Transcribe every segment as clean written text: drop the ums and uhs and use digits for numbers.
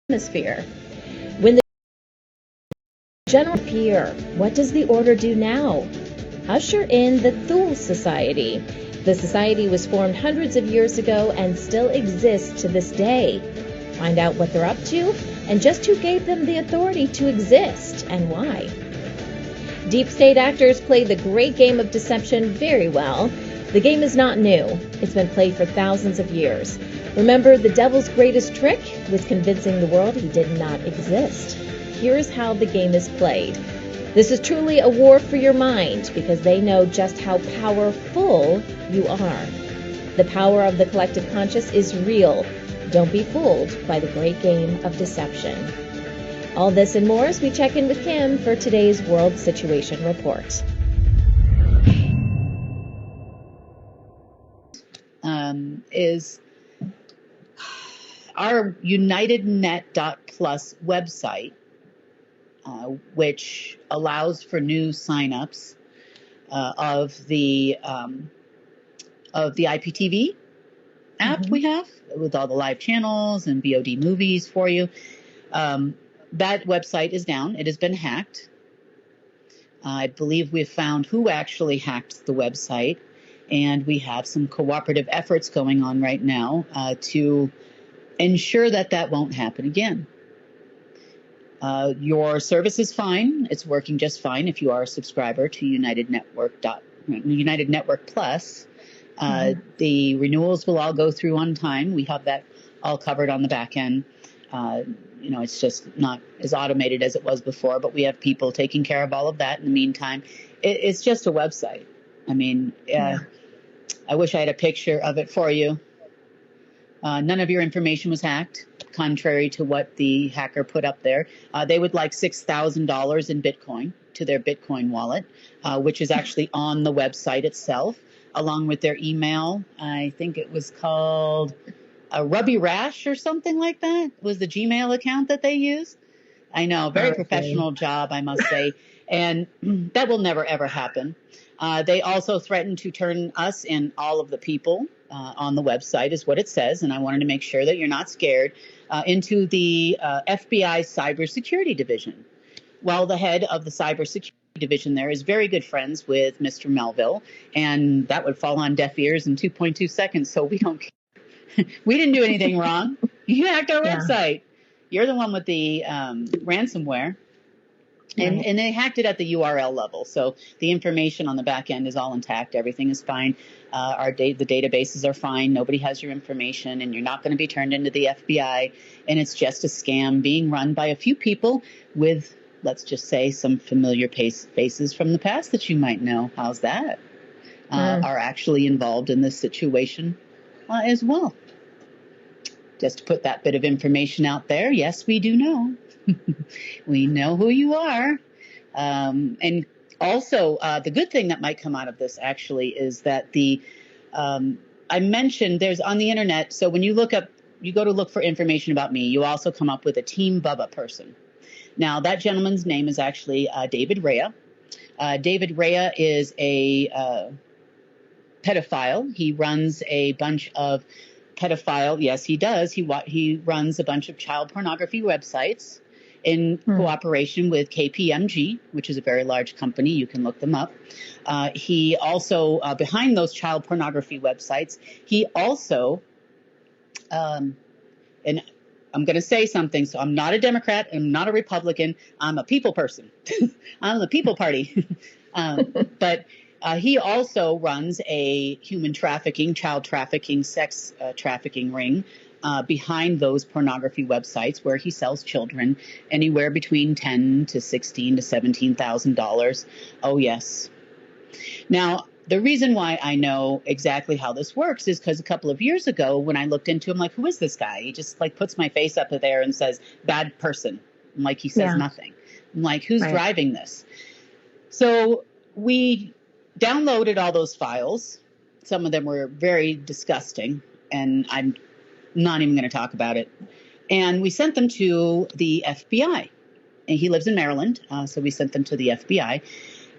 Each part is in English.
atmosphere. When the general appear, what does the order do now? Usher in the Thule Society. The society was formed hundreds of years ago and still exists to this day. Find out what they're up to and just who gave them the authority to exist and why. Deep state actors play the great game of deception very well. The game is not new. It's been played for thousands of years. Remember, the devil's greatest trick was convincing the world he did not exist. Here's how the game is played. This is truly a war for your mind because they know just how powerful you are. The power of the collective conscious is real. Don't be fooled by the great game of deception. All this and more as we check in with Kim for today's World Situation Report. Is our UnitedNet.Plus website, which allows for new signups of the IPTV app we have with all the live channels and VOD movies for you. That website is down. It has been hacked. I believe we've found who actually hacked the website, and we have some cooperative efforts going on right now to ensure that that won't happen again. Your service is fine. It's working just fine if you are a subscriber to United Network Plus. The renewals will all go through on time. We have that all covered on the back end. It's just not as automated as it was before, but we have people taking care of all of that in the meantime. It's just a website. I mean, I wish I had a picture of it for you. None of your information was hacked, contrary to what the hacker put up there. They would like $6,000 in Bitcoin to their Bitcoin wallet, which is actually on the website itself, along with their email. I think it was called a Rubby Rash or something like that was the Gmail account that they used. I know, very professional job, I must say. And that will never, ever happen. They also threatened to turn us and all of the people on the website, is what it says. And I wanted to make sure that you're not scared, into the FBI Cybersecurity Division. Well, the head of the Cybersecurity Division there is very good friends with Mr. Melville, and that would fall on deaf ears in 2.2 seconds. So we don't care. We didn't do anything wrong. You hacked our website. You're the one with the ransomware. And they hacked it at the URL level. So the information on the back end is all intact. Everything is fine. The databases are fine. Nobody has your information, and you're not going to be turned into the FBI. And it's just a scam being run by a few people with, let's just say, some familiar faces from the past that you might know. How's that? Are actually involved in this situation as well. Just to put that bit of information out there. Yes, we do know. We know who you are. And also, the good thing that might come out of this actually is that I mentioned there's on the internet. So when you go to look for information about me, you also come up with a Team Bubba person. Now, that gentleman's name is actually David Rea. David Rea is a pedophile. He runs a bunch of yes, he does. He runs a bunch of child pornography websites in cooperation with KPMG, which is a very large company. You can look them up. He also, behind those child pornography websites, he also, and I'm going to say something, so I'm not a Democrat, I'm not a Republican, I'm a people person. I'm the People Party. But he also runs a human trafficking, child trafficking, sex trafficking ring behind those pornography websites where he sells children anywhere between $10,000 to $16,000 to $17,000. Oh, yes. Now, the reason why I know exactly how this works is because a couple of years ago when I looked into him, like, who is this guy? He just puts my face up there and says, bad person. I'm like, he says nothing. I'm like, who's driving this? So we downloaded all those files. Some of them were very disgusting, and I'm not even going to talk about it. And we sent them to the FBI. And he lives in Maryland, so we sent them to the FBI.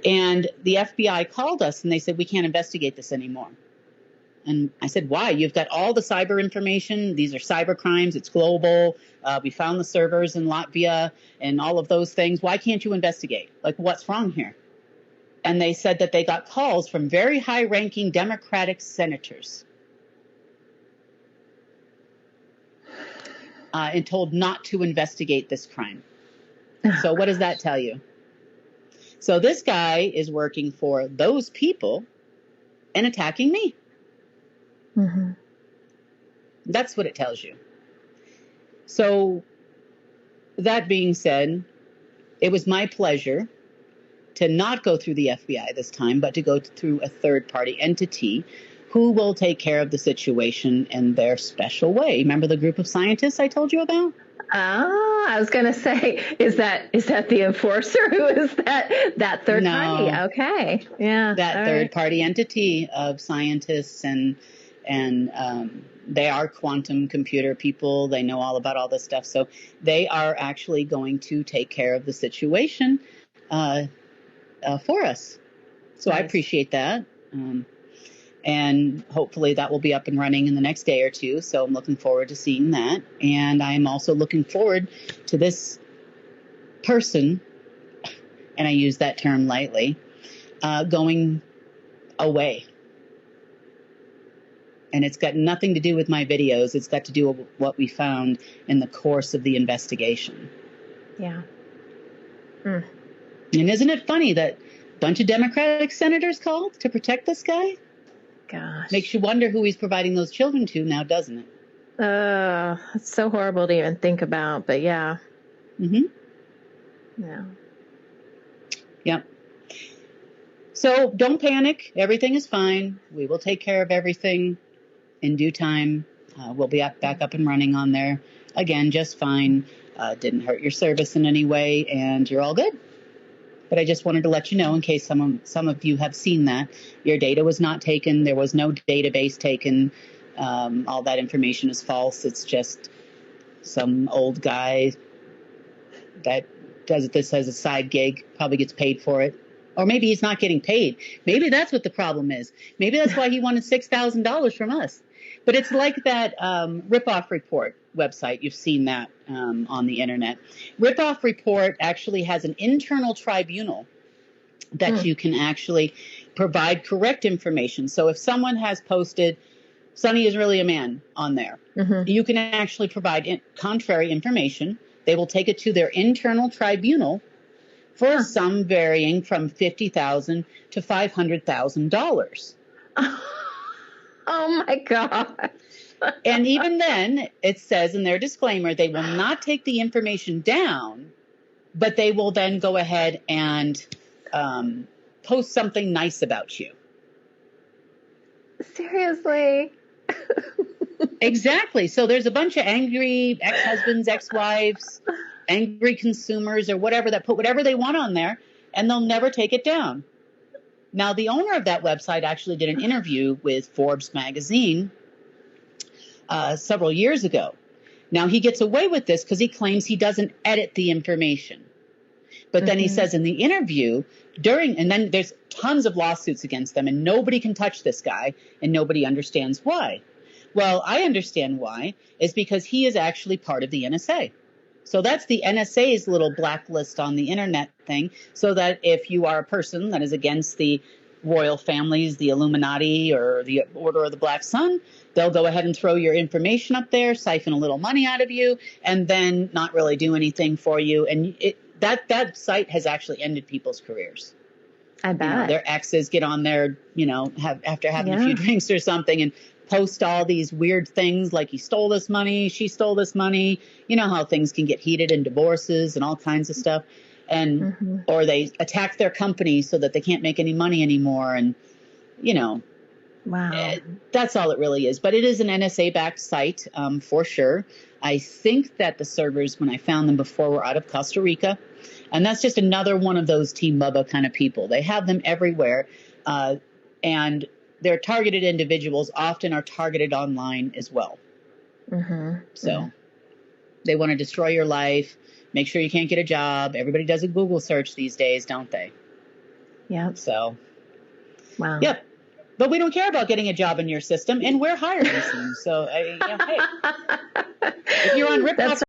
And the FBI called us, and they said, we can't investigate this anymore. And I said, why? You've got all the cyber information. These are cyber crimes. It's global. We found the servers in Latvia and all of those things. Why can't you investigate? Like, what's wrong here? And they said that they got calls from very high-ranking Democratic senators and told not to investigate this crime. So what does that tell you? So this guy is working for those people and attacking me. Mm-hmm. That's what it tells you. So that being said, it was my pleasure to not go through the FBI this time, but to go through a third-party entity who will take care of the situation in their special way. Remember the group of scientists I told you about? Oh, I was going to say, is that the enforcer? Who is that third party? Okay, yeah, that third-party entity of scientists, and they are quantum computer people. They know all about all this stuff, so they are actually going to take care of the situation for us. So nice. I appreciate that. And hopefully that will be up and running in the next day or two. So I'm looking forward to seeing that. And I'm also looking forward to this person, and I use that term lightly, going away. And it's got nothing to do with my videos. It's got to do with what we found in the course of the investigation. Yeah. Mm. And isn't it funny that a bunch of Democratic senators called to protect this guy? Gosh. Makes you wonder who he's providing those children to now, doesn't it? It's so horrible to even think about, but yeah. Mm-hmm. Yeah. Yep. So don't panic. Everything is fine. We will take care of everything in due time. We'll be back up and running on there again, just fine. Didn't hurt your service in any way, and you're all good. But I just wanted to let you know, in case some of you have seen that, your data was not taken. There was no database taken. All that information is false. It's just some old guy that does this as a side gig, probably gets paid for it. Or maybe he's not getting paid. Maybe that's what the problem is. Maybe that's why he wanted $6,000 from us. But it's like that Ripoff Report website. You've seen that on the internet. Ripoff Report actually has an internal tribunal that you can actually provide correct information. So if someone has posted, Sonny is really a man on there, you can actually provide contrary information. They will take it to their internal tribunal for a sum varying from $50,000 to $500,000. Oh my God. And even then, it says in their disclaimer, they will not take the information down, but they will then go ahead and post something nice about you. Seriously? Exactly. So there's a bunch of angry ex-husbands, ex-wives, angry consumers, or whatever, that put whatever they want on there, and they'll never take it down. Now, the owner of that website actually did an interview with Forbes magazine several years ago. Now, he gets away with this because he claims he doesn't edit the information. But then he says in the interview, and then there's tons of lawsuits against them, and nobody can touch this guy, and nobody understands why. Well, I understand why. It's because he is actually part of the NSA. So that's the NSA's little blacklist on the internet thing, so that if you are a person that is against the royal families, the Illuminati, or the Order of the Black Sun, they'll go ahead and throw your information up there, siphon a little money out of you, and then not really do anything for you. And that site has actually ended people's careers. I bet. Their exes get on there, after having a few drinks or something, and post all these weird things like he stole this money, she stole this money. You know how things can get heated in divorces and all kinds of stuff. And or they attack their company so that they can't make any money anymore. And, wow. That's all it really is. But it is an NSA-backed site for sure. I think that the servers, when I found them before, were out of Costa Rica. And that's just another one of those Team Bubba kind of people. They have them everywhere. And their targeted individuals often are targeted online as well. So they want to destroy your life, make sure you can't get a job. Everybody does a Google search these days, don't they? Yeah. So, wow. Yep. But we don't care about getting a job in your system, and we're hiring soon. So, hey, if you're on Rip That's